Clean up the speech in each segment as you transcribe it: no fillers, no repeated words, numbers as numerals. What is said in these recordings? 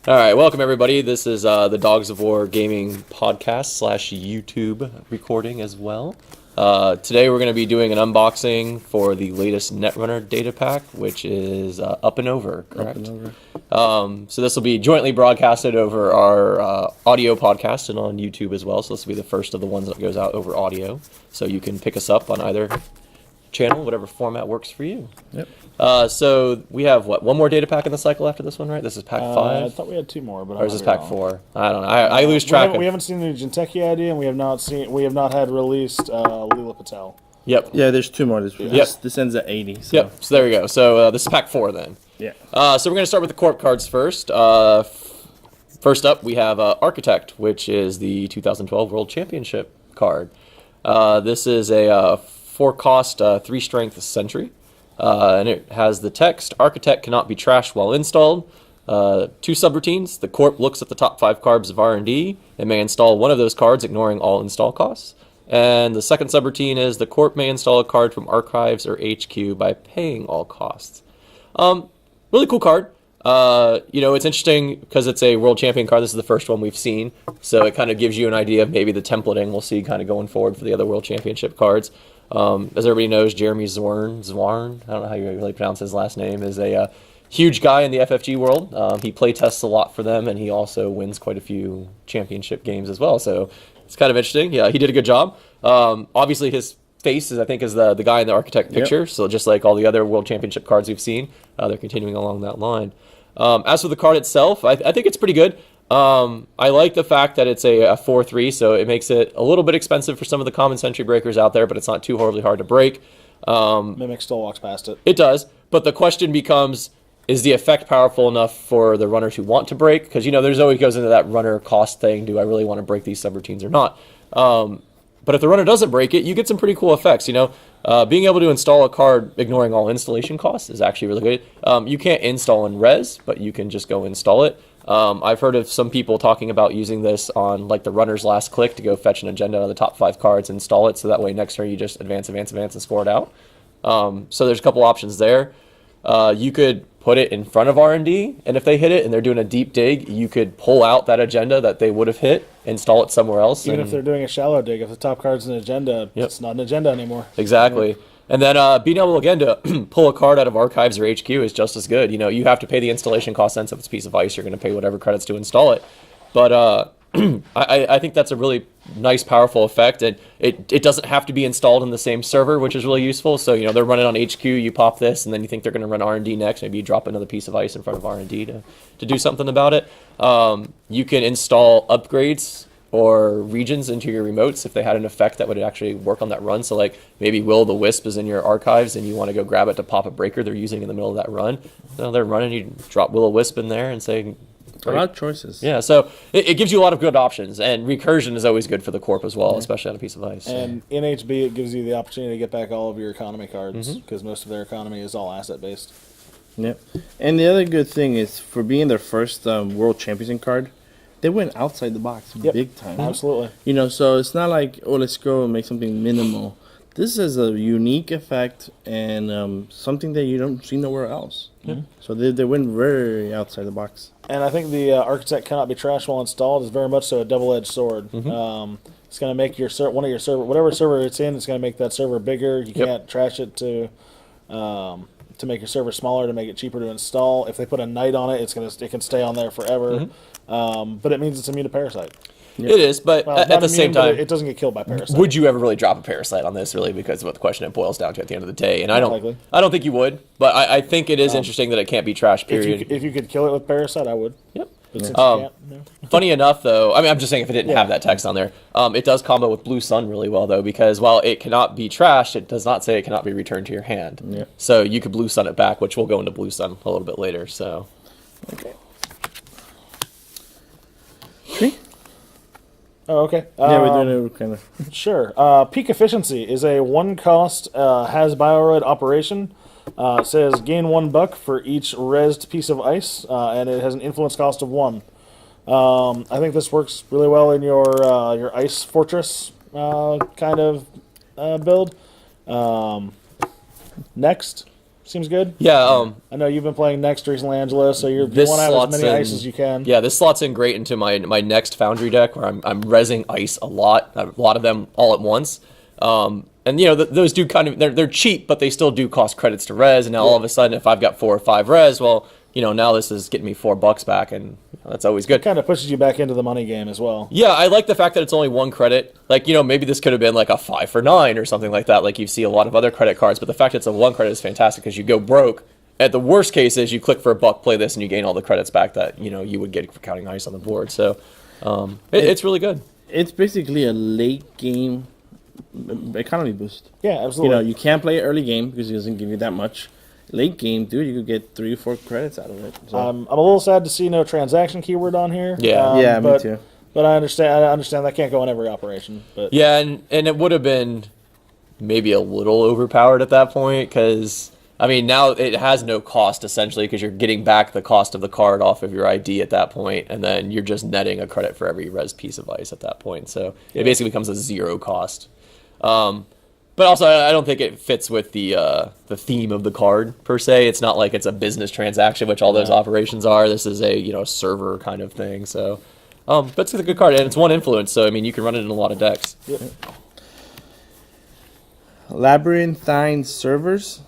All right, welcome everybody. This is the Dogs of War Gaming podcast / YouTube recording as well. Today we're going to be doing an unboxing for the latest Netrunner data pack, which is Up and Over, correct? Up and Over. So this will be jointly broadcasted over our audio podcast and on YouTube as well. So this will be the first of the ones that goes out over audio. So you can pick us up on either channel, whatever format works for you. Yep. So we have one more data pack in the cycle after this one, right? This is pack 5. I thought we had 2 more, but or is this pack 4? I don't know. I lose track. We haven't seen the Jinteki ID, and we have not had released Leela Patel. Yep. Yeah, there's 2 more. This ends at 80. So. Yep. So there we go. So this is pack 4 then. Yeah. So we're gonna start with the corp cards first. First up, we have Architect, which is the 2012 World Championship card. This is a 4-cost, 3-strength Sentry. And it has the text, Architect cannot be trashed while installed. 2 subroutines, the Corp looks at the top 5 cards of R&D and may install one of those cards, ignoring all install costs. And the second subroutine is the Corp may install a card from Archives or HQ by paying all costs. Really cool card. It's interesting because it's a World Champion card. This is the first one we've seen. So it kind of gives you an idea of maybe the templating we'll see kind of going forward for the other World Championship cards. As everybody knows, Jeremy Zwarn, I don't know how you really pronounce his last name, is a huge guy in the FFG world. He playtests a lot for them, and he also wins quite a few championship games as well. So it's kind of interesting. Yeah, he did a good job. Obviously, his face is the guy in the Architect picture. Yep. So just like all the other World Championship cards we've seen, they're continuing along that line. As for the card itself, I think it's pretty good. I like the fact that it's a 4/3, so it makes it a little bit expensive for some of the common Sentry breakers out there, but it's not too horribly hard to break. Mimic still walks past it. It does, but the question becomes, is the effect powerful enough for the runners who want to break? Because, there's always goes into that runner cost thing. Do I really want to break these subroutines or not? But if the runner doesn't break it, you get some pretty cool effects. Being able to install a card ignoring all installation costs is actually really good. You can't install in res, but you can just go install it. I've heard of some people talking about using this on like the runner's last click to go fetch an agenda out of the top 5 cards, install it, so that way next turn you just advance, and score it out. So there's a couple options there. You could put it in front of R&D, and if they hit it and they're doing a deep dig, you could pull out that agenda that they would have hit, install it somewhere else. Even if they're doing a shallow dig, if the top card's an agenda, It's not an agenda anymore. Exactly. Yeah. And then being able, again, to pull a card out of Archives or HQ is just as good. You have to pay the installation cost, since if it's a piece of ice, you're going to pay whatever credits to install it. But I think that's a really nice, powerful effect. And it doesn't have to be installed in the same server, which is really useful. So, they're running on HQ, you pop this, and then you think they're going to run R&D next. Maybe you drop another piece of ice in front of R&D to do something about it. You can install upgrades or regions into your remotes if they had an effect that would actually work on that run. So like maybe Will-o'-the-Wisp is in your Archives and you want to go grab it to pop a breaker they're using in the middle of that run. So they're running, you drop Will-o'-Wisp in there and say... A lot of choices. Yeah, so it gives you a lot of good options, and recursion is always good for the Corp as well, especially on a piece of ice. And in HB, it gives you the opportunity to get back all of your economy cards, because most of their economy is all asset-based. Yep. And the other good thing is, for being their first World Championship card, they went outside the box big time. Absolutely. So it's not like, let's go and make something minimal. This is a unique effect and something that you don't see nowhere else. Mm-hmm. So they went very outside the box. And I think the Architect cannot be trashed while installed is very much so a double-edged sword. Mm-hmm. It's going to make your one of your server, whatever server it's in, it's going to make that server bigger. You can't trash it to make your server smaller, to make it cheaper to install. If they put a knight on it, it can stay on there forever. Mm-hmm. But it means it's immune to Parasite. Yep. It is, but at the same time, it doesn't get killed by Parasite. Would you ever really drop a Parasite on this, really? Because of what the question it boils down to at the end of the day. And I don't think you would, but I think it is interesting that it can't be trashed, period. If you could kill it with Parasite, I would. Yep. Yeah. Funny enough, though, I'm just saying if it didn't have that text on there, it does combo with Blue Sun really well, though, because while it cannot be trashed, it does not say it cannot be returned to your hand. Yeah. So you could Blue Sun it back, which we'll go into Blue Sun a little bit later. So. Okay. Oh, okay. Yeah, we're doing it kind of. Sure. Peak Efficiency is a 1-cost has Bioroid operation. It says gain $1 for each rezzed piece of ice, and it has an influence cost of 1. I think this works really well in your ice fortress kind of build. Next, Seems good. Yeah. I know you've been playing Next recently, Angelo, so you want This to have as slots many in- ice as you can. Yeah, this slots in great into my next Foundry deck where I'm rezzing ice a lot of them all at once. And those do kind of they're cheap, but they still do cost credits to res. And now all of a sudden, if I've got 4 or 5 res, well, now this is getting me $4 back, and that's always good. It kind of pushes you back into the money game as well. Yeah, I like the fact that it's only 1 credit. Like, maybe this could have been like a 5 for 9 or something like that, like you see a lot of other credit cards. But the fact that it's a 1 credit is fantastic because you go broke. At the worst case is you click for $1, play this, and you gain all the credits back that you would get for counting ice on the board. So it's really good. It's basically a late game economy boost. Yeah, absolutely. You can't play it early game because it doesn't give you that much. Late game, dude, you could get 3 or 4 credits out of it. So. I'm a little sad to see no transaction keyword on here. Yeah. Me too. But I understand that can't go in every operation. But Yeah, and it would have been maybe a little overpowered at that point because, now it has no cost essentially because you're getting back the cost of the card off of your ID at that point, and then you're just netting a credit for every res piece of ice at that point. So it basically becomes a 0 cost. But also, I don't think it fits with the theme of the card per se. It's not like it's a business transaction, which all those operations are. This is a server kind of thing. So, but it's a good card, and it's 1 influence. So you can run it in a lot of decks. yep. Labyrinthine Servers.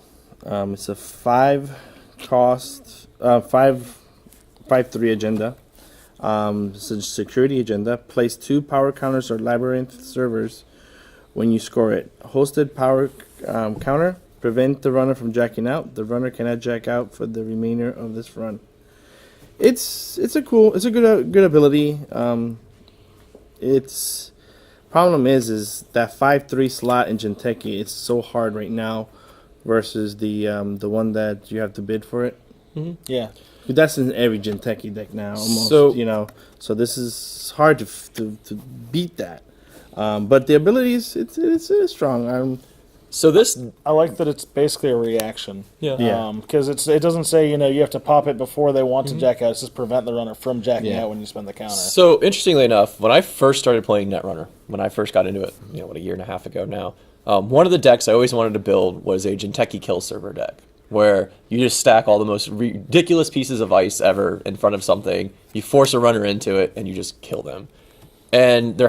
It's a 5 cost, 5/3 agenda. It's a security agenda. Place 2 power counters or labyrinth servers when you score it. Hosted power counter. Prevent the runner from jacking out. The runner cannot jack out for the remainder of this run. It's a good ability. Its problem is that 5/3 slot in Jinteki. It's so hard right now versus the one that you have to bid for it. Yeah. That's in every Jinteki deck now, almost. So- So this is hard to beat that. But the abilities, it's strong. So this, I like that it's basically a reaction. Yeah. Because it doesn't say you have to pop it before they want to jack out. It's just prevent the runner from jacking out when you spend the counter. So interestingly enough, when I first started playing Netrunner, when I first got into it, a year and a half ago now, one of the decks I always wanted to build was a Jinteki kill server deck, where you just stack all the most ridiculous pieces of ice ever in front of something, you force a runner into it, and you just kill them. And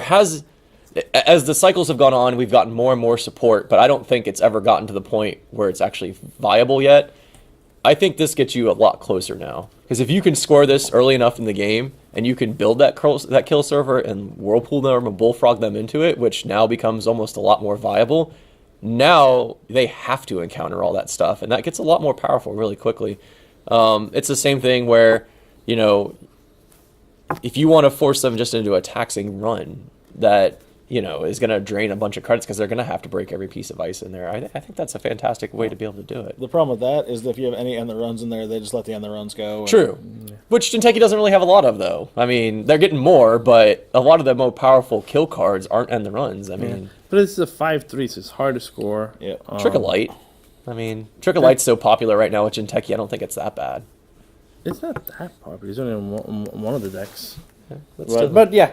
as the cycles have gone on, we've gotten more and more support, but I don't think it's ever gotten to the point where it's actually viable yet. I think this gets you a lot closer now. Because if you can score this early enough in the game, and you can build that kill server and whirlpool them or bullfrog them into it, which now becomes almost a lot more viable, now they have to encounter all that stuff, and that gets a lot more powerful really quickly. It's the same thing where, if you want to force them just into a taxing run that is going to drain a bunch of credits because they're going to have to break every piece of ice in there. I think that's a fantastic way to be able to do it. The problem with that is that if you have any end the runs in there, they just let the end the runs go. True. Which Jinteki doesn't really have a lot of, though. They're getting more, but a lot of the more powerful kill cards aren't end the runs. But it's a 5/3, so it's hard to score. Yeah. Trick of Light. Trick of Light's so popular right now with Jinteki, I don't think it's that bad. It's not that popular. It's only on one of the decks. Yeah, But yeah.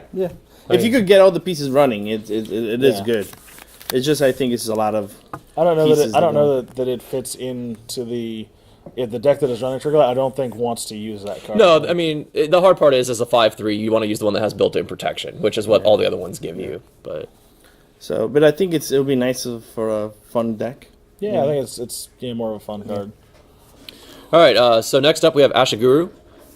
If you mean- could get all the pieces running, it is Yeah. good. It's just I think it's a lot of. I don't know pieces that it fits into the deck that is running Trick of Light. I don't think wants to use that card. No, the hard part is as a 5/3, you want to use the one that has built-in protection, which is what all the other ones give you. But But I think it'll be nice for a fun deck. Yeah, I think it's more of a fun card. all right, so next up we have Ashiguru.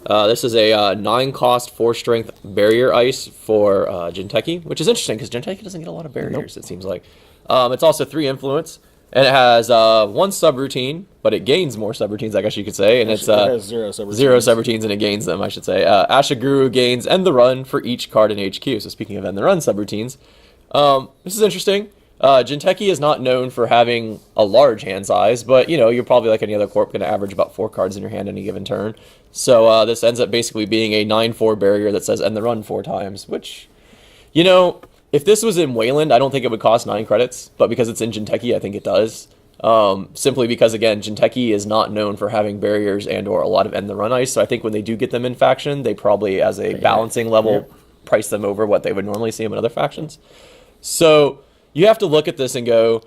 This is a 9-cost, 4-strength barrier ice for Jinteki, which is interesting because Jinteki doesn't get a lot of barriers, it seems like. It's also 3 influence, and it has 1 subroutine, but it gains more subroutines, I guess you could say. And it's It has 0 subroutines. 0 subroutines, and it gains them, I should say. Ashiguru gains End the Run for each card in HQ. So speaking of End the Run subroutines, this is interesting. Jinteki is not known for having a large hand size, but you're probably like any other corp going to average about 4 cards in your hand any given turn. So this ends up basically being a 9/4 barrier that says End the Run 4 times, which, if this was in Wayland, I don't think it would cost 9 credits, but because it's in Jinteki, I think it does. Simply because, again, Jinteki is not known for having barriers and or a lot of End the Run ice, so I think when they do get them in faction, they probably, as a balancing level, price them over what they would normally see them in other factions. So you have to look at this and go,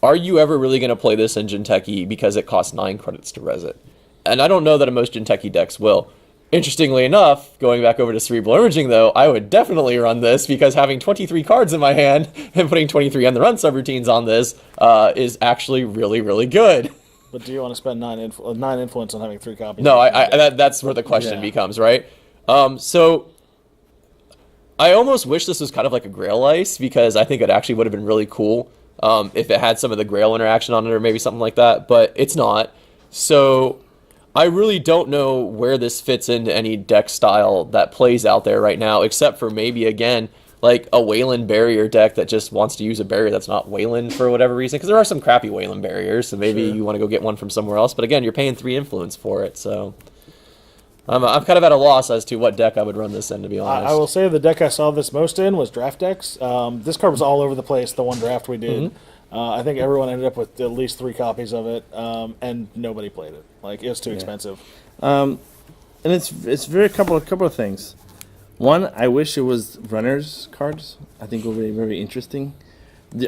are you ever really going to play this in Jinteki because it costs 9 credits to res it? And I don't know that most Jinteki decks will. Interestingly enough, going back over to Cerebral Imaging, though, I would definitely run this because having 23 cards in my hand and putting 23 on the run subroutines on this is actually really, really good. But do you want to spend 9 influence on having 3 copies? No, that's where the question becomes, right? So I almost wish this was kind of like a Grail Ice because I think it actually would have been really cool if it had some of the Grail interaction on it or maybe something like that, but it's not. So I really don't know where this fits into any deck style that plays out there right now, except for maybe, again, like a Wayland barrier deck that just wants to use a barrier that's not Wayland for whatever reason, because there are some crappy Wayland barriers, so maybe you want to go get one from somewhere else. But again, you're paying 3 influence for it, so I'm kind of at a loss as to what deck I would run this in, to be honest. I will say the deck I saw this most in was draft decks. This card was all over the place, the one draft we did. I think everyone ended up with at least 3 copies of it, and nobody played it. Like, it was too expensive. And it's very couple of things. One, I wish it was runners cards. I think it would be very interesting.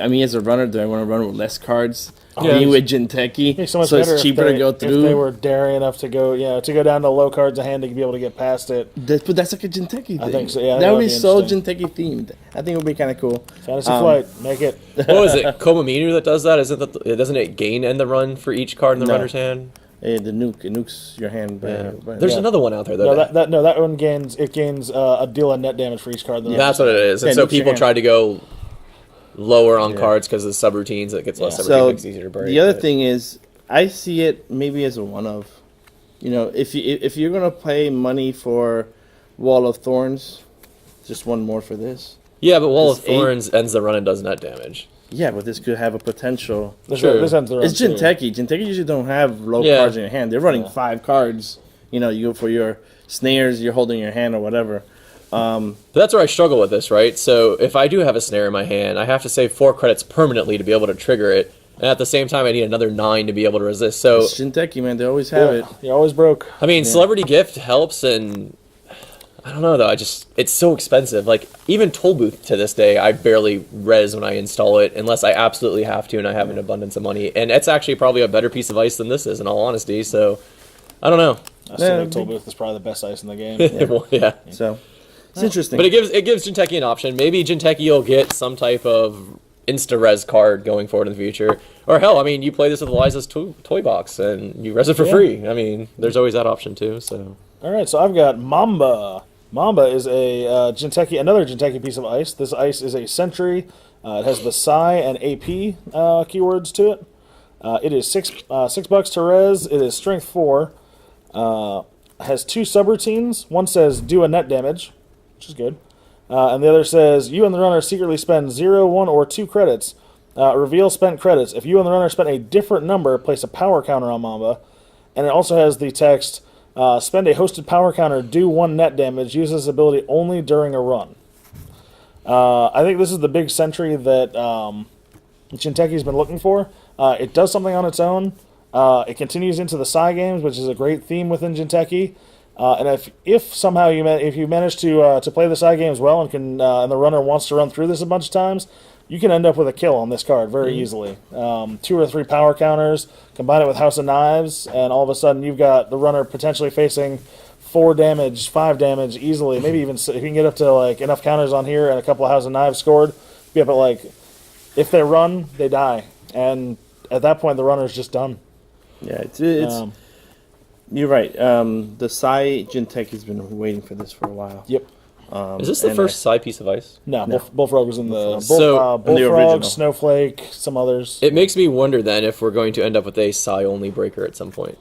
I mean, as a runner, do I want to run with less cards? Being with Jinteki, So it's cheaper to go through. If they were daring enough to go, down to low cards of hand to be able to get past it. But that's like a Jinteki thing. I think so. Yeah, that would be so Jinteki themed. I think it would be kind of cool. Fantasy Flight, make it. What was it? Komaminu that does that? Doesn't it gain end the run for each card in the runner's hand? The nuke, it nukes your hand. There's another one out there though. That one gains a deal of net damage for each card. That's what it is. And so people try to go lower on cards because of subroutines. It gets less subroutines, makes it easier to break. The other thing is, I see it maybe as a one-of. If you're gonna pay money for Wall of Thorns, just one more for this. Yeah, but Wall of Thorns ends the run and does net damage. Yeah, but this could have a potential. This ends the run. It's Jinteki. Jinteki usually don't have low cards in your hand. They're running 5 cards. You go for your snares you're holding in your hand or whatever. But that's where I struggle with this, right? So if I do have a snare in my hand, I have to save 4 credits permanently to be able to trigger it. And at the same time, I need another 9 to be able to resist. So it's Jinteki, man. They always have it. You're always broke. I mean, Celebrity Gift helps, and I don't know, though. It's so expensive. Like, even Tollbooth to this day, I barely res when I install it, unless I absolutely have to and I have an abundance of money. And it's actually probably a better piece of ice than this is, in all honesty. So, I don't know. I still think Tollbooth is probably the best ice in the game. So, it's interesting. But it gives Jinteki an option. Maybe Jinteki will get some type of insta-res card going forward in the future. Or hell, I mean, you play this with Eliza's toy box, and you res it for free. I mean, there's always that option, too. So. All right, so I've got Mamba. Mamba is another Jinteki piece of ice. This ice is a Sentry. It has the Psi and AP keywords to it. It is $6 to res. It is strength 4. Has 2 subroutines. One says do a net damage, which is good. And the other says you and the runner secretly spend 0, 1, or 2 credits. Reveal spent credits. If you and the runner spent a different number, place a power counter on Mamba. And it also has the text, spend a hosted power counter, do 1 net damage, use this ability only during a run. I think this is the big Sentry that Jinteki's been looking for. It does something on its own. It continues into the Psi games, which is a great theme within Jinteki. And if somehow you manage to play the Psi games well and the runner wants to run through this a bunch of times, you can end up with a kill on this card very easily. 2 or 3 power counters, combine it with House of Knives, and all of a sudden you've got the runner potentially facing 4 damage, 5 damage easily. Maybe even if you can get up to like enough counters on here and a couple of House of Knives scored, be up at if they run, they die, and at that point the runner's just done. Yeah, it's you're right. The Psi Jinteki's been waiting for this for a while. Yep. Is this the first side piece of ice? No. Bullfrog was in the original. Snowflake, some others. It makes me wonder then if we're going to end up with a Psi only breaker at some point.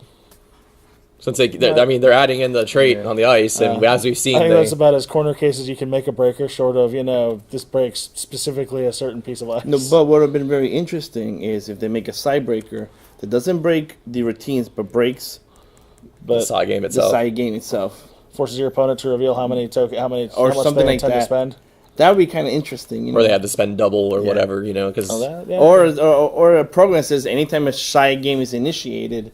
Since they're adding in the trait on the ice, and as we've seen, I think that's about as corner cases you can make a breaker, short of this breaks specifically a certain piece of ice. No, but what would have been very interesting is if they make a Psi breaker that doesn't break the routines but breaks the Psi game the itself. Psi game itself. Forces your opponent to reveal how much or they something like intend to that. spend. That would be kind of interesting. Or they have to spend double or whatever, because or a program that says anytime a Psi game is initiated,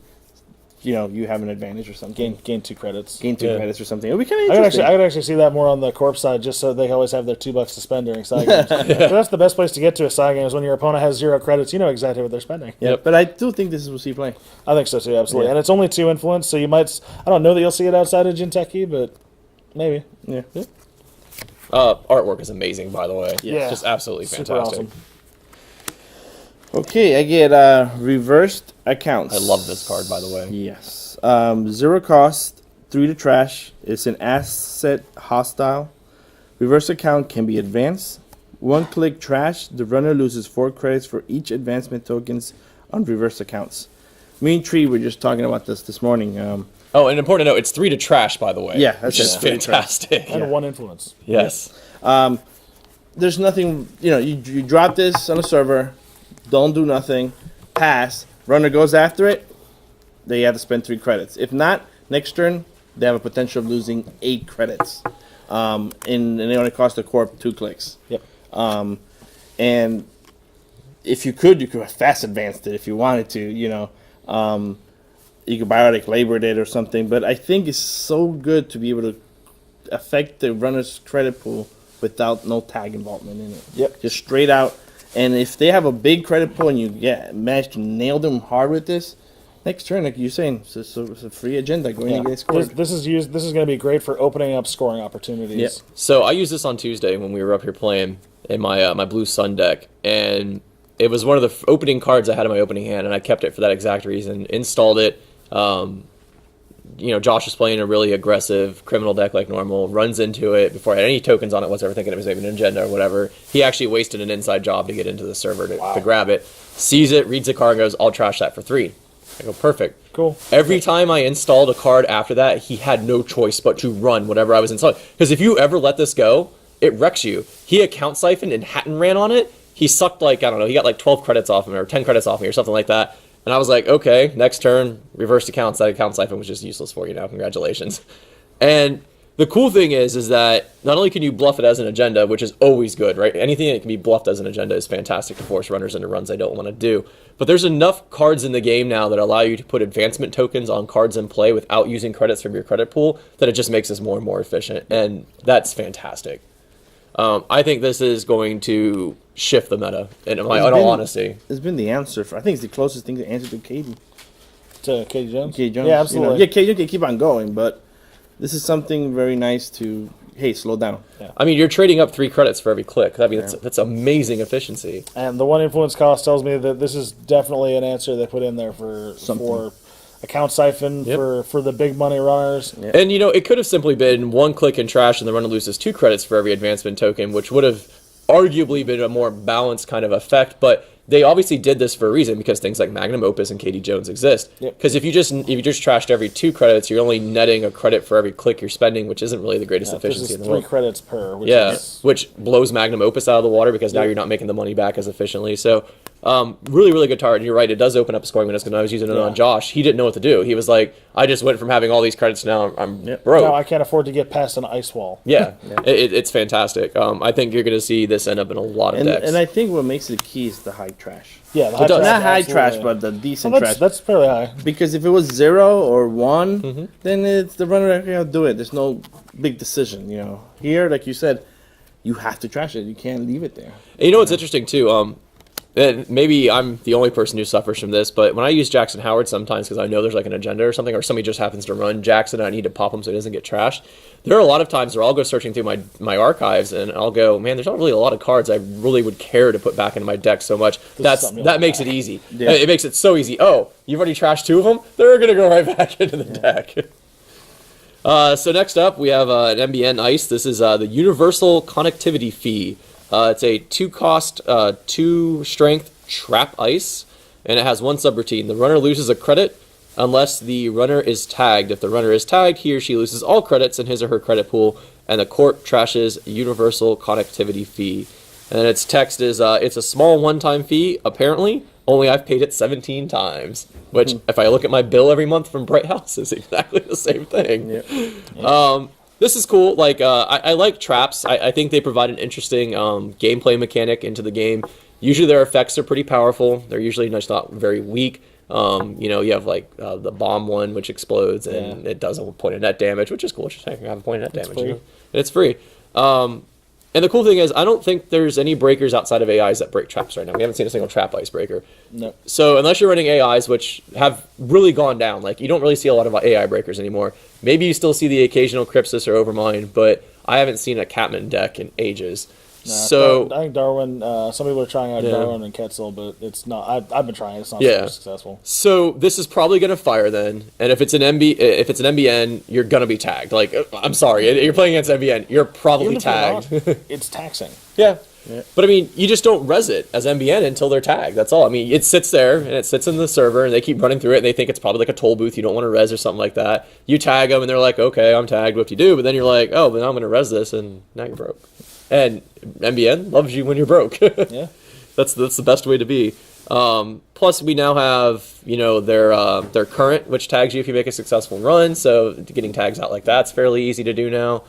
you have an advantage or something. Gain 2 credits. Gain 2 Yeah. credits or something. It would be kind of I interesting. could actually see that more on the corp side, just so they always have their $2 to spend during side games. So that's the best place to get to a side game is when your opponent has 0 credits. You know exactly what they're spending. Yeah, but I do think this is what we play. I think so too, absolutely. Yeah. And it's only 2 influence, so you might. I don't know that you'll see it outside of Jinteki, but maybe. Yeah. Artwork is amazing, by the way. Yeah. It's just absolutely Super fantastic. awesome. Okay, I get reversed accounts. I love this card, by the way. Yes. 0 cost, 3 to trash. It's an asset hostile. Reverse account can be advanced. 1 click trash. The runner loses 4 credits for each advancement tokens on reverse accounts. Me and Tree were just talking about this morning. Oh, and important to note, it's 3 to trash, by the way. Yeah, that's which is it, 3 to trash. fantastic. And 1 influence. Yes. There's nothing, you drop this on a server, don't do nothing, pass, runner goes after it, they have to spend 3 credits. If not, next turn, they have a potential of losing 8 credits. And they only cost the corp 2 clicks. Yep. And if you could have fast advanced it if you wanted to, you could biotic labored it or something. But I think it's so good to be able to affect the runner's credit pool without no tag involvement in it. Yep. Just straight out. And if they have a big credit pool and you manage to nail them hard with this, next turn, like you're saying, it's a free agenda going to get scored. This is going to be great for opening up scoring opportunities. Yep. So I used this on Tuesday when we were up here playing in my my Blue Sun deck, and it was one of the opening cards I had in my opening hand, and I kept it for that exact reason. Installed it. Josh was playing a really aggressive criminal deck like normal, runs into it before I had any tokens on it whatsoever, thinking it was maybe an agenda or whatever. He actually wasted an inside job to get into the server to grab it. Sees it, reads the card, and goes, I'll trash that for 3. I go, perfect. Cool. Every time I installed a card after that, he had no choice but to run whatever I was installing. Because if you ever let this go, it wrecks you. He account siphoned and Hatton ran on it. He sucked he got like 12 credits off me or 10 credits off me or something like that. And I was like, okay, next turn, reversed accounts. That account siphon was just useless for you now. Congratulations. And the cool thing is that not only can you bluff it as an agenda, which is always good, right? Anything that can be bluffed as an agenda is fantastic to force runners into runs they don't want to do. But there's enough cards in the game now that allow you to put advancement tokens on cards in play without using credits from your credit pool that it just makes us more and more efficient. And that's fantastic. I think this is going to shift the meta, in all honesty. It's been the answer. I think it's the closest thing to answer to Katie. To Katie Jones? Katie Jones. Yeah, absolutely. Yeah, Katie Jones can keep on going, but this is something very nice to, hey, slow down. Yeah. I mean, you're trading up 3 credits for every click. I mean, that's amazing efficiency. And the 1 influence cost tells me that this is definitely an answer they put in there for account siphon, for the big money runners. Yeah. And, it could have simply been 1 click and trash and the runner loses 2 credits for every advancement token, which would have arguably been a more balanced kind of effect. But they obviously did this for a reason because things like Magnum Opus and Katie Jones exist. Because if you just trashed every 2 credits, you're only netting a credit for every click you're spending, which isn't really the greatest efficiency This is in the 3 world. credits per. Which blows Magnum Opus out of the water because now you're not making the money back as efficiently. So really, really good card. And you're right, it does open up scoring windows because when I was using it on Josh, he didn't know what to do. He was like, I just went from having all these credits to now I'm broke. Now I can't afford to get past an ice wall. Yeah, it's fantastic. I think you're going to see this end up in a lot of decks. And I think what makes it key is the high trash. Yeah, the high does. trash, Not high absolutely. trash, but the decent trash. That's fairly high. Because if it was 0 or 1, then it's the runner that can do it. There's no big decision, Here, like you said, you have to trash it. You can't leave it there. And what's interesting too? And maybe I'm the only person who suffers from this, but when I use Jackson Howard sometimes because I know there's like an agenda or something, or somebody just happens to run Jackson and I need to pop him so he doesn't get trashed, there are a lot of times where I'll go searching through my archives and I'll go, man, there's not really a lot of cards I really would care to put back into my deck so much. That makes it easy. Yeah. It makes it so easy. Oh, you've already trashed 2 of them? They're going to go right back into the deck. So next up, we have an MBN Ice. This is the Universal Connectivity Fee. It's a 2 cost, 2 strength trap ice, and it has 1 subroutine. The runner loses a credit unless the runner is tagged. If the runner is tagged, he or she loses all credits in his or her credit pool, and the court trashes Universal Connectivity Fee. And then its text is, it's a small one-time fee, apparently, only I've paid it 17 times, which, if I look at my bill every month from Bright House, is exactly the same thing. This is cool. I like traps. I think they provide an interesting gameplay mechanic into the game. Usually their effects are pretty powerful. They're usually just not very weak. You have like the bomb one, which explodes and it does a point of net damage, which is cool. Just have a point of net damage. Free. And it's free. And the cool thing is, I don't think there's any breakers outside of AIs that break traps right now. We haven't seen a single trap ice breaker. No. So unless you're running AIs, which have really gone down, like you don't really see a lot of AI breakers anymore. Maybe you still see the occasional Crypsis or Overmind, but I haven't seen a Catman deck in ages. Nah, So I think Darwin. Some people are trying out Yeah. Darwin and Quetzal, but it's not. I've been trying. It's not Yeah. super successful. So this is probably going to fire then, and if it's an MBN, you're going to be tagged. Like, I'm sorry, you're playing against MBN, you're probably Even if you're tagged. not, it's taxing. Yeah. But I mean, you just don't res it as MBN until they're tagged. That's all. I mean, it sits there and it sits in the server, and they keep running through it, and they think it's probably like a toll booth. You don't want to res or something like that. You tag them, and they're like, "Okay, I'm tagged. What do you do?" But then you're like, "Oh, but now I'm going to res this," and now you're broke. And MBN loves you when you're broke. Yeah. That's the best way to be. Plus, we now have their current, which tags you if you make a successful run. So getting tags out like that's fairly easy to do now.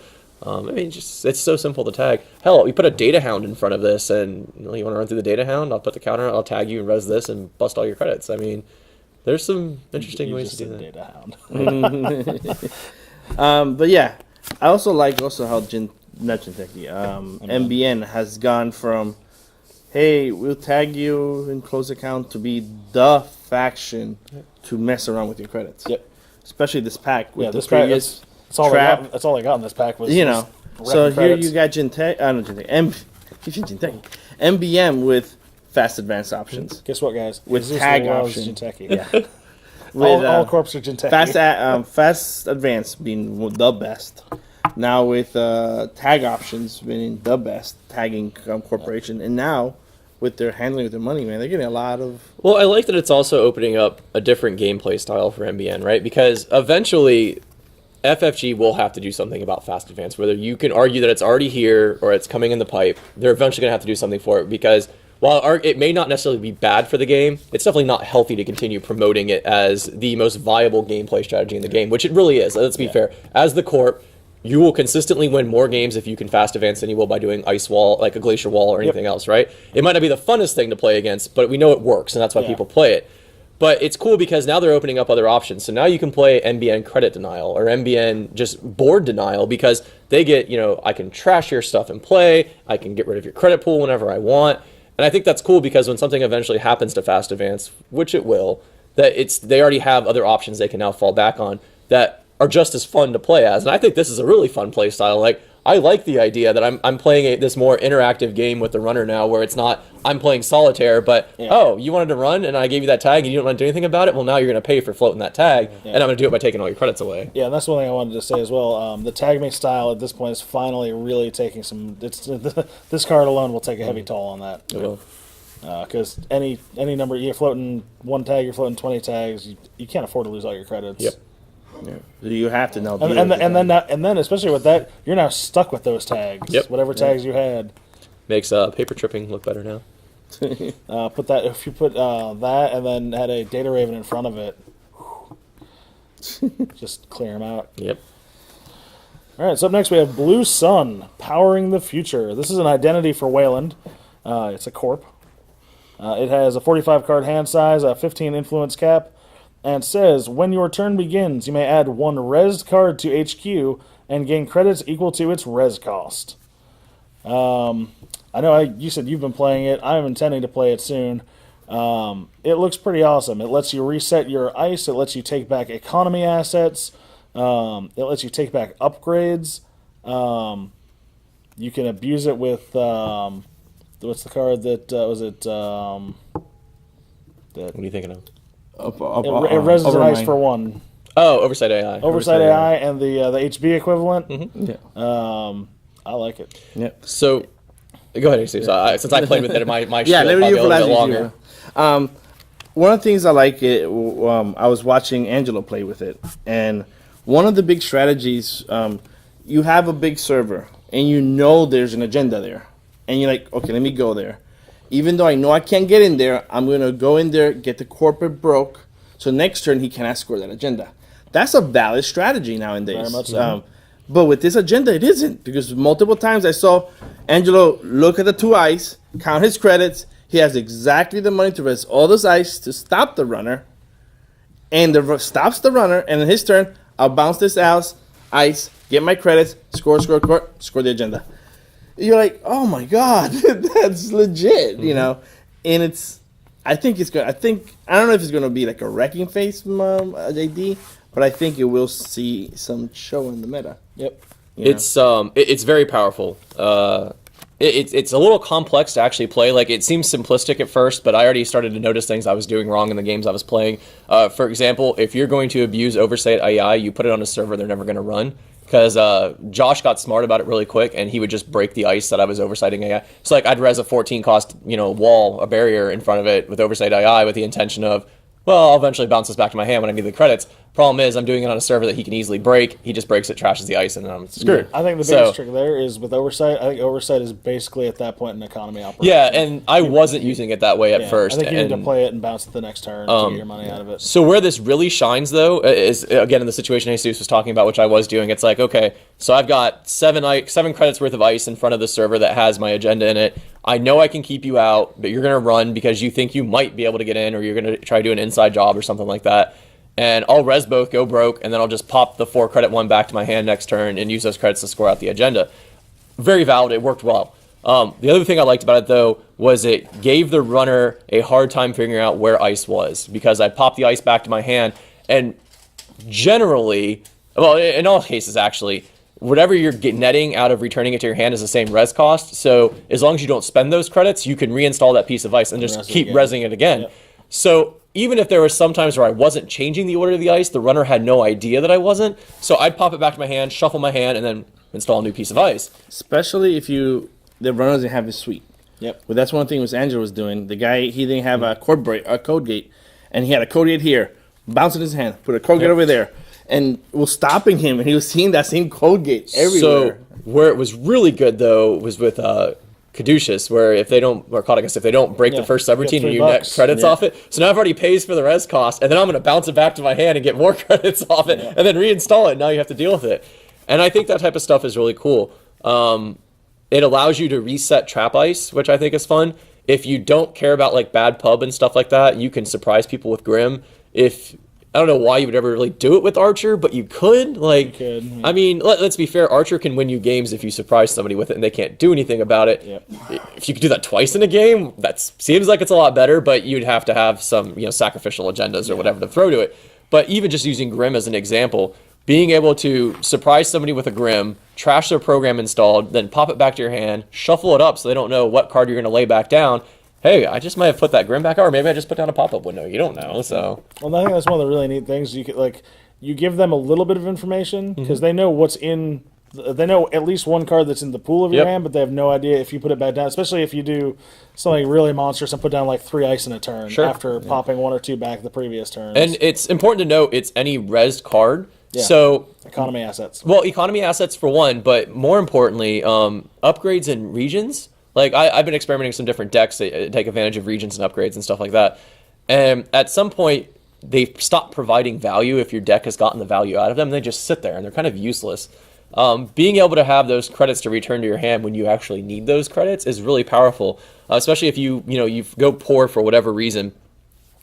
I mean, just it's so simple to tag. Hell, we put a data hound in front of this, and you want to run through the data hound? I'll put the counter. I'll tag you and res this and bust all your credits. I mean, there's some interesting You ways just to do said that. Data Hound. But yeah, I also like how MBN has gone from, hey, we'll tag you in close account to be the faction to mess around with your credits. Yep. Especially this pack with Yeah, the this pack. previous That's all trap. I got. That's all I got in this pack was So wrecking here credits. you got MBM with fast advance options. Guess what, guys? With Jesus tag loves option. Jinteki. Yeah. all corps are Jinteki. Fast advance being the best. Now with tag options being the best tagging corporation, and now with their handling of their money, man, they're getting a lot of. Well, I like that it's also opening up a different gameplay style for MBN, right? Because eventually, FFG will have to do something about fast advance. Whether you can argue that it's already here or it's coming in the pipe, they're eventually going to have to do something for it. Because while it may not necessarily be bad for the game, it's definitely not healthy to continue promoting it as the most viable gameplay strategy in the game, which it really is. Let's be fair. As the Corp, you will consistently win more games if you can fast advance than you will by doing ice wall, like a glacier wall or anything else, right? It might not be the funnest thing to play against, but we know it works, and that's why people play it. But it's cool because now they're opening up other options. So now you can play MBN credit denial or MBN just board denial because they get, I can trash your stuff and play, I can get rid of your credit pool whenever I want. And I think that's cool because when something eventually happens to fast advance, which it will, that they already have other options they can now fall back on that are just as fun to play as. And I think this is a really fun play style. Like, I like the idea that I'm playing this more interactive game with the runner now where it's not, I'm playing solitaire, but, oh, you wanted to run and I gave you that tag and you didn't want to do anything about it? Well, now you're going to pay for floating that tag, and I'm going to do it by taking all your credits away. Yeah, and that's one thing I wanted to say as well. The tag me style at this point is finally really taking some. This card alone will take a heavy toll on that. It will. Because any number, you're floating one tag, you're floating 20 tags, you can't afford to lose all your credits. Yep. Yeah. You have to now. And then especially with that, you're now stuck with those tags. Yep. Whatever tags you had. Makes paper tripping look better now. If you put that and then had a data raven in front of it, just clear them out. Yep. All right, so up next we have Blue Sun, Powering the Future. This is an identity for Wayland. It's a corp. It has a 45 card hand size, a 15 influence cap, and says, when your turn begins, you may add one res card to HQ and gain credits equal to its res cost. I know you said you've been playing it. I'm intending to play it soon. It looks pretty awesome. It lets you reset your ice. It lets you take back economy assets. It lets you take back upgrades. You can abuse it with what's the card that was it? What are you thinking of? It reses an ice for one. Oh, Oversight AI. Oversight AI and the HB equivalent. Mm-hmm. Yeah. I like it. Yep. So, go ahead, Steve. Since I played with it, my Yeah, show let me probably use a little bit longer. One of the things I like it. I was watching Angelo play with it, and one of the big strategies, you have a big server, and you know there's an agenda there, and you're like, okay, let me go there. Even though I know I can't get in there, I'm going to go in there, get the corporate broke, so next turn he can escort that agenda. That's a valid strategy nowadays. Very much so. But with this agenda, it isn't, because multiple times I saw Angelo look at the 2 ice, count his credits. He has exactly the money to res all those ice to stop the runner, and stops the runner, and in his turn, I'll bounce this out, ice, get my credits, score the agenda. You're like, oh my god, that's legit, you know. And I think it's good. I don't know if it's going to be like a wrecking face from JD, but I think it will see some show in the meta. Yep. It's very powerful. It's a little complex to actually play. Like, it seems simplistic at first, but I already started to notice things I was doing wrong in the games I was playing. For example, if you're going to abuse Oversight AI, you put it on a server they're never going to run. Because Josh got smart about it really quick, and he would just break the ice that I was oversighting AI. So, like, I'd res a 14 cost, wall, a barrier in front of it with Oversight AI with the intention of, well, I'll eventually bounce this back to my hand when I need the credits. Problem is, I'm doing it on a server that he can easily break. He just breaks it, trashes the ice, and then I'm screwed. I think the biggest trick there is with Oversight. I think Oversight is basically at that point an economy operation. Yeah, and I wasn't using it that way at first. I think you need to play it and bounce it the next turn to get your money out of it. So where this really shines, though, is, again, in the situation Jesus was talking about, which I was doing. It's like, okay, so I've got 7 credits worth of ice in front of the server that has my agenda in it. I know I can keep you out, but you're going to run because you think you might be able to get in, or you're going to try to do an inside job or something like that. And I'll res both, go broke, and then I'll just pop the 4 credit one back to my hand next turn and use those credits to score out the agenda. Very valid. It worked well. The other thing I liked about it, though, was it gave the runner a hard time figuring out where ice was, because I popped the ice back to my hand, and generally, well, in all cases, actually, whatever you're netting out of returning it to your hand is the same res cost. So as long as you don't spend those credits, you can reinstall that piece of ice and just keep resing it again. Yep. So even if there were some times where I wasn't changing the order of the ice, the runner had no idea that I wasn't. So I'd pop it back to my hand, shuffle my hand, and then install a new piece of ice. Especially if the runner doesn't have his suite. Yep. Well, that's one thing was Angelo was doing. The guy, he didn't have a code gate, and he had a code gate here, bouncing his hand, put a code gate over there, and was stopping him, and he was seeing that same code gate everywhere. So where it was really good, though, was with Caduceus, where if they don't break the first subroutine and you net credits off it. So now I've already pays for the res cost, and then I'm going to bounce it back to my hand and get more credits off it, and then reinstall it, and now you have to deal with it. And I think that type of stuff is really cool. It allows you to reset trap ice, which I think is fun. If you don't care about like bad pub and stuff like that, you can surprise people with Grim. I don't know why you would ever really do it with Archer, but you could. Like, I mean, let's be fair. Archer can win you games if you surprise somebody with it and they can't do anything about it. Yep. If you could do that twice in a game, that seems like it's a lot better, but you'd have to have some, sacrificial agendas or whatever to throw to it. But even just using Grim as an example, being able to surprise somebody with a Grim, trash their program installed, then pop it back to your hand, shuffle it up so they don't know what card you're going to lay back down. Hey, I just might have put that Grim back out, or maybe I just put down a pop-up window. You don't know, so. Well, I think that's one of the really neat things. You give them a little bit of information because they know what's in. They know at least one card that's in the pool of your hand, but they have no idea if you put it back down. Especially if you do something really monstrous and put down like 3 ice in a turn after popping 1 or 2 back the previous turns. And it's important to note it's any resed card. Yeah. So economy assets. Well, economy assets for one, but more importantly, upgrades in regions. Like, I've been experimenting with some different decks that take advantage of regions and upgrades and stuff like that. And at some point, they stop providing value if your deck has gotten the value out of them. They just sit there, and they're kind of useless. Being able to have those credits to return to your hand when you actually need those credits is really powerful, especially if you go poor for whatever reason,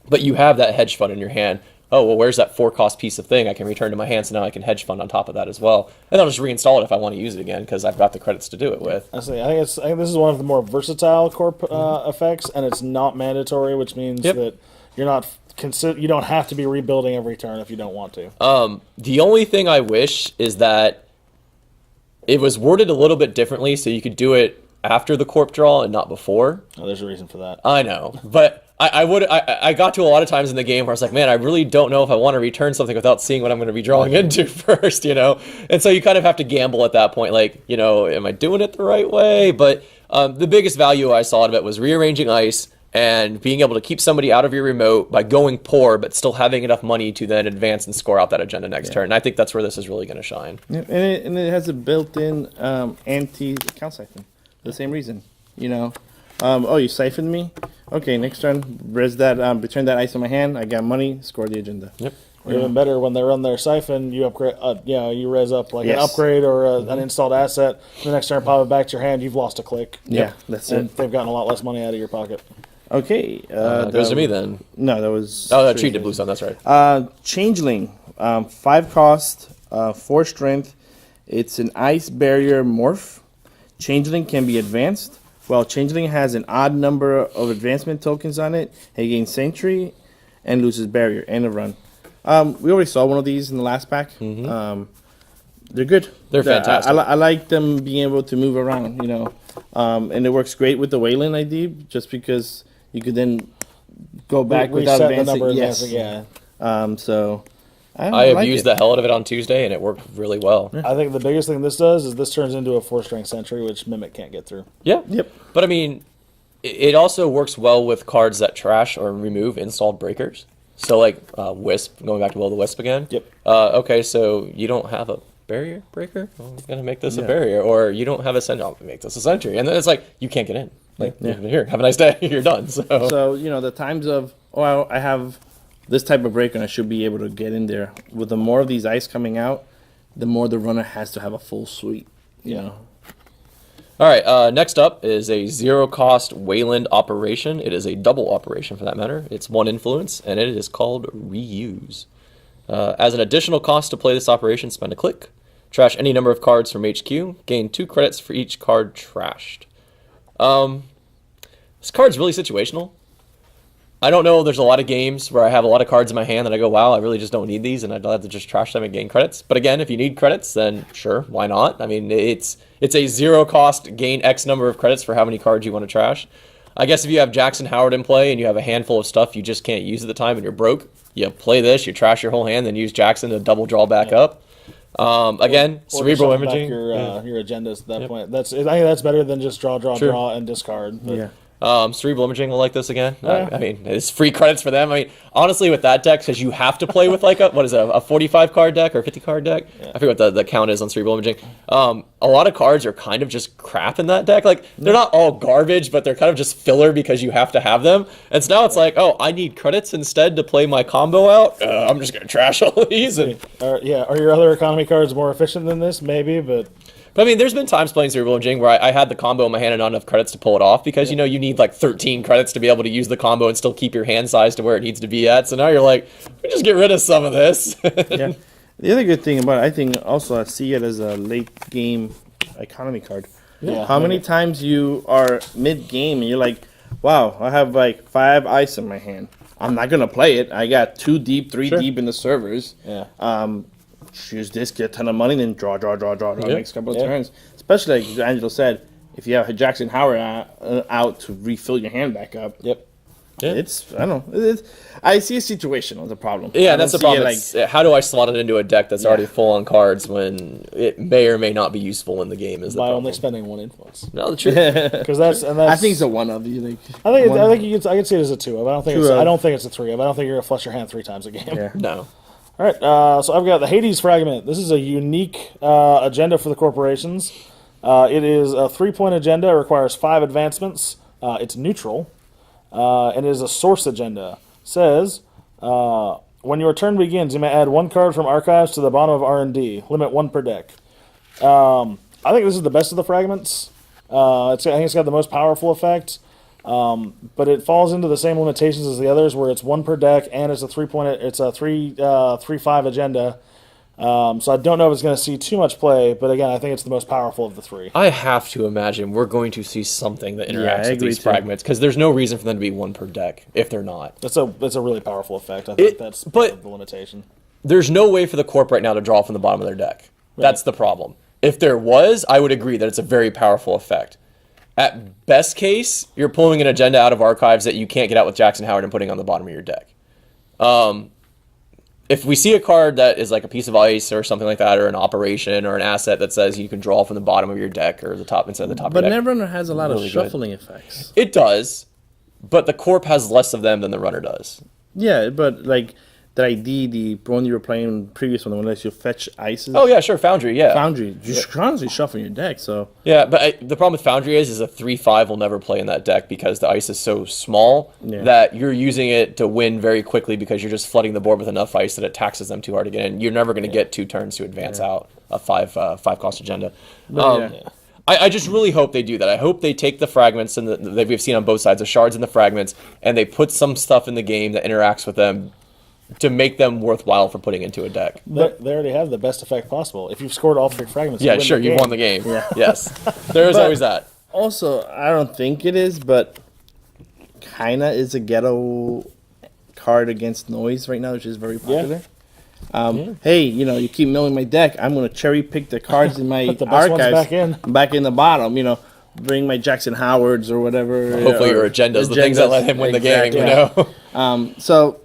but you have that hedge fund in your hand. Oh, well, where's that 4-cost piece of thing I can return to my hand, so now I can hedge fund on top of that as well. And I'll just reinstall it if I want to use it again, because I've got the credits to do it with. I think this is one of the more versatile corp effects, and it's not mandatory, which means that you're not you don't have to be rebuilding every turn if you don't want to. The only thing I wish is that it was worded a little bit differently, so you could do it after the corp draw and not before. Oh, there's a reason for that. I know, but I got to a lot of times in the game where I was like, man, I really don't know if I want to return something without seeing what I'm going to be drawing into first, And so you kind of have to gamble at that point, like, am I doing it the right way? But the biggest value I saw out of it was rearranging ice and being able to keep somebody out of your remote by going poor, but still having enough money to then advance and score out that agenda next turn. And I think that's where this is really going to shine. Yeah, and it has a built-in anti-count siphon. For the same reason, you siphoned me? Okay, next turn, return that ice in my hand. I got money, score the agenda. Yep. Or even better, when they run their siphon, you upgrade. You res up like an upgrade or an installed asset. The next turn, pop it back to your hand. You've lost a click. Yeah, that's it. They've gotten a lot less money out of your pocket. Okay. Goes to me then. No, that was. Oh, treat to Blue Sun. That's right. Changeling, 5 cost, 4 strength. It's an ice barrier morph. Changeling can be advanced. Well, Changeling has an odd number of advancement tokens on it. It gains Sentry and loses barrier. End of run. We already saw one of these in the last pack. They're good. They're fantastic. I like them being able to move around, and it works great with the Wayland ID just because you could then go back without Reset the advancing. number of Yes. advancing, yeah. So I have like used it. the hell out of it on Tuesday, and it worked really well. I think the biggest thing this does is this turns into a 4-strength Sentry, which Mimic can't get through. Yeah. Yep. But I mean, it also works well with cards that trash or remove installed breakers. So like Wisp, going back to Will of the Wisp again. Yep. Okay, so you don't have a barrier breaker? Well, I'm gonna make this a barrier, or you don't have a sentry. I'll make this a sentry, and then it's like you can't get in. Like here, have a nice day. You're done. So the times of I have this type of breaker and I should be able to get in there. With the more of these ice coming out, the more the runner has to have a full suite. You know. All right, next up is a zero-cost Wayland operation. It is a double operation, for that matter. It's 1 influence, and it is called Reuse. As an additional cost to play this operation, spend a click. Trash any number of cards from HQ. Gain 2 credits for each card trashed. This card's really situational. I don't know, there's a lot of games where I have a lot of cards in my hand that I go, wow, I really just don't need these, and I'd have to just trash them and gain credits. But again, if you need credits, then sure, why not? I mean, it's a zero-cost, gain X number of credits for how many cards you want to trash. I guess if you have Jackson Howard in play and you have a handful of stuff you just can't use at the time and you're broke, you play this, you trash your whole hand, then use Jackson to double draw back up. Again, Or cerebral shuffle back imaging. your agendas at that point. I think that's better than just draw, and discard. But Cerebral Imaging will like this again. I mean, it's free credits for them. I mean, honestly, with that deck, because you have to play with like a 45 card deck or 50 card deck. I forget what the count is on Cerebral Imaging. A lot of cards are kind of just crap in that deck. Like, they're not all garbage, but they're kind of just filler because you have to have them. And so now it's like, oh, I need credits instead to play my combo out. I'm just going to trash all these. And are your other economy cards more efficient than this? Maybe, but I mean, there's been times playing Cerebral Imaging where I had the combo in my hand and not enough credits to pull it off because, you need like 13 credits to be able to use the combo and still keep your hand size to where it needs to be at. So now you're like, we just get rid of some of this. Yeah. The other good thing about it, I think also I see it as a late game economy card. Yeah. How many times you are mid game and you're like, wow, I have like 5 ice in my hand. I'm not gonna play it. I got 2 deep, 3 deep in the servers. yeah. Choose this, get a ton of money, then draw next couple of turns. Especially like Angelo said, if you have Jackson Howard out to refill your hand back up. Yep. Yeah. It's I don't know. I see a situational the problem. Yeah, I that's the don't see problem. it It's, how do I slot it into a deck that's already full on cards when it may or may not be useful in the game? Is the By problem. only spending 1 influence. No, the truth. Because that's I think it's a 1 of you. Like, I think one- I can see it as a 2 of. I don't think Two of. I don't think it's a 3 of. I don't think you're gonna flush your hand 3 times a game. Yeah. No. All right, so I've got the Hades Fragment. This is a unique agenda for the corporations. It is a 3-point agenda. It requires 5 advancements. It's neutral, and it is a source agenda. Says, when your turn begins, you may add 1 card from archives to the bottom of R&D. Limit 1 per deck. I think this is the best of the fragments. I think it's got the most powerful effect. But it falls into the same limitations as the others, where it's 1 per deck and it's a 3-point. It's a 3/5 agenda. So I don't know if it's going to see too much play, but again, I think it's the most powerful of the 3. I have to imagine we're going to see something that interacts I with agree these too. fragments because there's no reason for them to be 1 per deck if they're not. That's a really powerful effect. I think that's but- the limitation. There's no way for the corp right now to draw from the bottom of their deck. That's the problem. If there was, I would agree that it's a very powerful effect. At best case, you're pulling an agenda out of archives that you can't get out with Jackson Howard and putting on the bottom of your deck. If we see a card that is like a piece of ice or something like that, or an operation or an asset that says you can draw from the bottom of your deck or the top instead of the top But of your deck. Netrunner has a lot Really of good. shuffling effects. It does, but the corp has less of them than the runner does. Yeah, but like the ID, the one you were playing previous one, the one that lets you fetch ices. Oh yeah, sure, Foundry, yeah. Foundry. You should constantly shuffle your deck, so Yeah, but the problem with Foundry is a 3/5 will never play in that deck because the ice is so small that you're using it to win very quickly because you're just flooding the board with enough ice that it taxes them too hard to get in. You're never going to get 2 turns to advance out a 5 cost agenda. I just really hope they do that. I hope they take the fragments and that we've seen on both sides, the shards and the fragments, and they put some stuff in the game that interacts with them to make them worthwhile for putting into a deck. They already have the best effect possible. If you've scored all 3 fragments, Yeah, you win sure, the you've game. won the game. Yeah. Yes. There's But- always that. Also, I don't think it is, but kinda is a ghetto card against noise right now, which is very popular. Hey, you keep milling my deck. I'm gonna cherry pick the cards in my Put the best ones archives back in. the bottom. Bring my Jackson Howards or whatever. Hopefully or your agendas, the things that let him win the game, exactly. So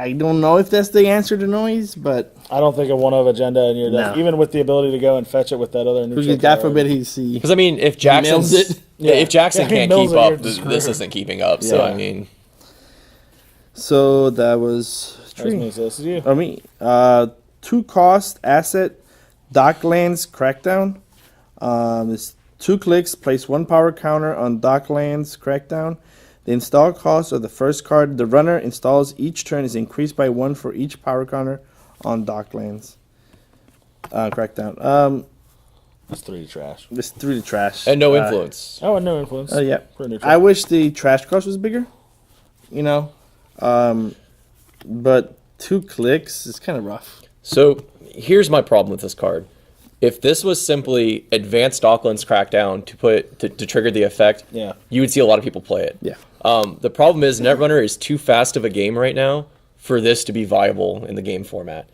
I don't know if that's the answer to noise, but I don't think a 1-of agenda in your deck, No. even with the ability to go and fetch it with that other neutral God card. forbid he see. Because, I mean, if Jackson's... mills it. If Jackson Yeah, he can't mills keep it, up, you're this screwed. isn't keeping up. So, Yeah. I mean... So that was That was me, so this is you. 2-cost asset, Docklands Crackdown. It's 2 clicks, place 1 power counter on Docklands Crackdown. The install cost of the first card the runner installs each turn is increased by 1 for each power counter on Docklands Crackdown. That's 3 trash. It's 3 to trash. And no influence. Oh, and no influence. Yeah. For neutral. I wish the trash cost was bigger, but 2 clicks is kind of rough. So, here's my problem with this card. If this was simply advanced Docklands Crackdown to trigger the effect, Yeah. you would see a lot of people play it. Yeah. The problem is Netrunner is too fast of a game right now for this to be viable in the game format.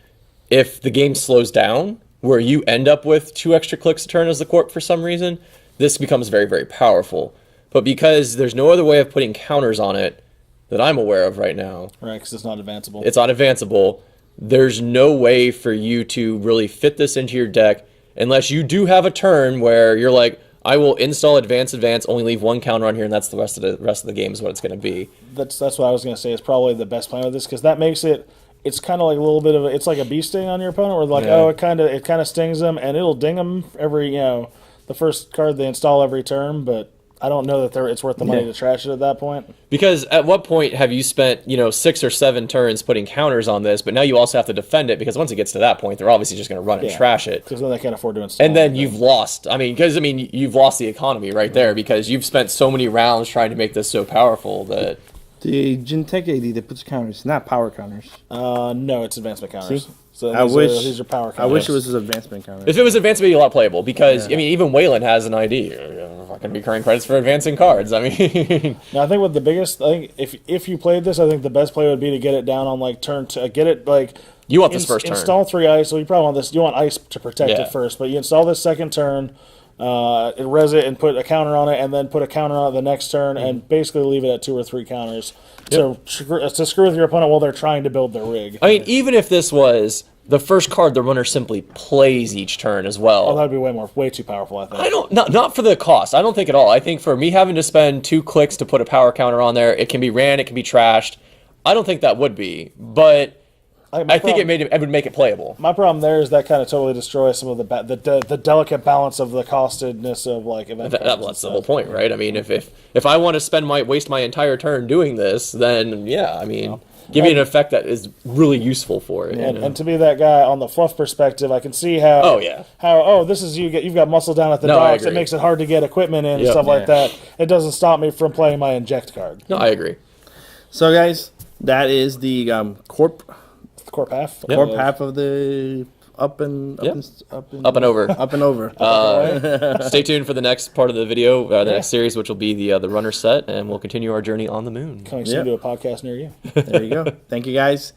If the game slows down, where you end up with 2 extra clicks a turn as the corp for some reason, this becomes very, very powerful. But because there's no other way of putting counters on it that I'm aware of right now, Right, because it's not advanceable. it's unadvanceable, there's no way for you to really fit this into your deck unless you do have a turn where you're like, I will install advance, only leave 1 counter on here, and that's the rest of the game is what it's going to be. That's what I was going to say is probably the best plan with this, because that makes it's kind of like a little bit of it's like a bee sting on your opponent, where like, Yeah. it kind of stings them, and it'll ding them every, the first card they install every turn, but I don't know that it's worth the money Yeah. to trash it at that point. Because at what point have you spent, 6 or 7 turns putting counters on this, but now you also have to defend it, because once it gets to that point, they're obviously just going to run and Yeah. trash it. Because then they can't afford to install. And then anything. you've lost. You've lost the economy right there, because you've spent so many rounds trying to make this so powerful that... The Gintech AD that puts counters, not power counters. No, it's advancement counters. See? So these are power counters. I wish it was his advancement counters. If it was advanced, it'd be a lot playable, because, even Wayland has an ID. Fucking recurring credits for advancing cards. Now, I think what the biggest, if you played this, I think the best play would be to get it down on like turn to get it like. You want this first turn. Install 3 ice. So you probably want this. You want ice to protect Yeah. it first, but you install this second turn, res it and put a counter on it, and then put a counter on it the next turn, and basically leave it at 2 or 3 counters to screw with your opponent while they're trying to build their rig. even if this was the first card the runner simply plays each turn as well. Oh, that'd be way too powerful. I think. Not for the cost. I don't think at all. I think for me having to spend 2 clicks to put a power counter on there, it can be ran, it can be trashed. I don't think that would be, but I think it would make it playable. My problem there is that kind of totally destroys some of the delicate balance of the costedness of like event. cards and That's the stuff. whole point, right? If I want to waste my entire turn doing this, then give me an effect that is really useful for it. And to be that guy on the fluff perspective, I can see how. Oh, yeah. This is you've got muscle down at the No, I docks. It agree. makes it hard to get equipment in and Yep. stuff like Yeah. that. It doesn't stop me from playing my inject card. No, I agree. So, guys, that is the corp Corp half. half of the up and over. up and over. Stay tuned for the next part of the video, the next series, which will be the runner set, and we'll continue our journey on the moon. Coming soon to a podcast near you. There you go. Thank you, guys.